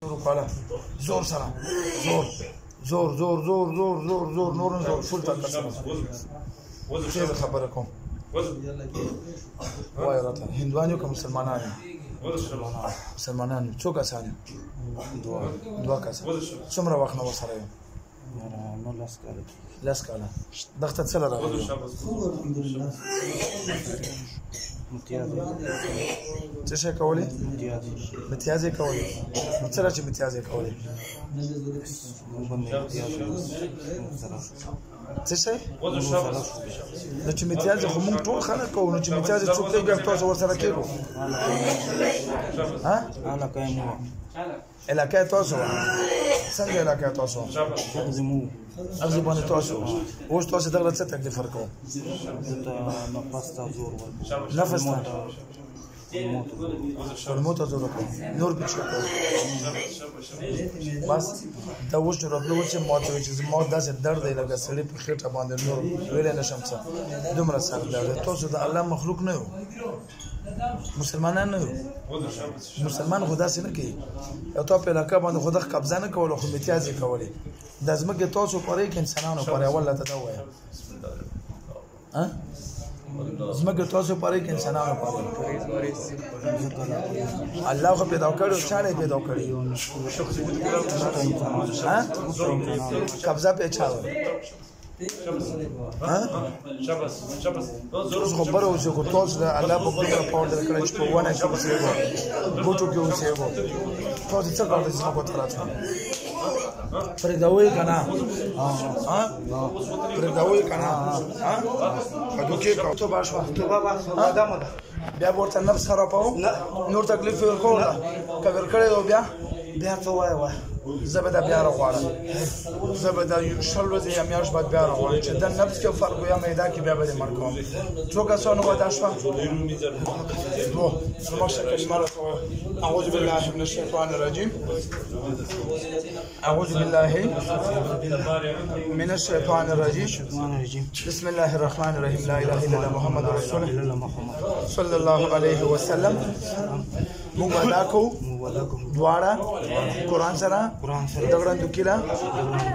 زور سره زور نور زور فل طاقت سره څه خبره کوم وای راته هندوانو کوم مسلمانانو څو کسان دوه کسان څومره وخت نو سره یو نو لاس کاله دغه څه راغلی څه شي کولې متیازې کولې نو څه راځي متیازې کولې څه شي نو چې متیازې خو موږ ټول خلک کوو نو چې متیازې څوک دی بیا تاسو ورسره کېږو ها علاقه تاسو څنګه علاقه تاسو اغزي باندې تاسو اوس تاسو دغه څه تکلیف ورکو نفس الموت زور کو نور بچو بس دا وښه راتلو چې ماته چې ما داسې درد دی لکه سړی په خېټه باندې نور ویل نشم څه دومره سر درد تاسو د الله مخلوق نه یو مسلمانان نه یو مسلمان خدا سي نه کوي او ته په علاقه باندې خدا قبضه نه کول خو امتیازي کولې د ازمکه تاسو پرې کې انسانانو پرې ولا ته دا وایي ها زمګه تاسو پاره کې انسانانو پاره الله خو پیدا کړو چاله پیدا کړی ها قبضه په چاله ها شاباس خبره اوسه کو تاسو الله په خپل پاور درکړی چې په ونه کې اوسېږي ګوتو کې اوسېږي تاسو څه کوئ چې په تاسو پرداوی کنه ها پرداوی کنه ها پدوکې کو ته باشوا ادمه بیا ورته نفس خراباو نور تکلیف ورکول کبر کړي بیا ته وای زبده بیا راغواړم زبده شل ورځې یا میاشت بعد بیا راغواړم چې د نفس کې فرق یا میدا کې بیا به مړ کوم څو کسانو ودا شو اعوذ بالله من الشیطان الرجیم اعوذ بالله من الشیطان الرجیم بسم الله الرحمن الرحیم لا اله الا الله محمد رسول الله صلی الله علیه وسلم موږ ادا کوو دواړه قرآن سره دغه دکیلا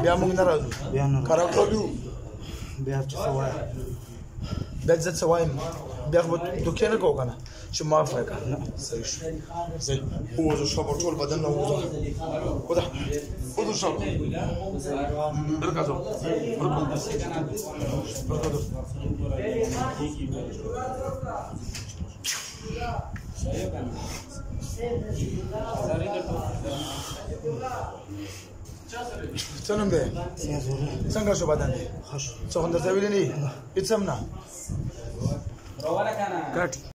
بیا موږ نه راځو کار کوو بیا څه وای بیا څه وای بیا دکیلا کوو کنه چې معاف وکړه صحیح شو زه اوزو شو په ټول بدن نه اوزو خدا اوزو شو برکاتو څنګه ده څنګه شو بدن څنګه څه ویلې نه هیڅ هم نه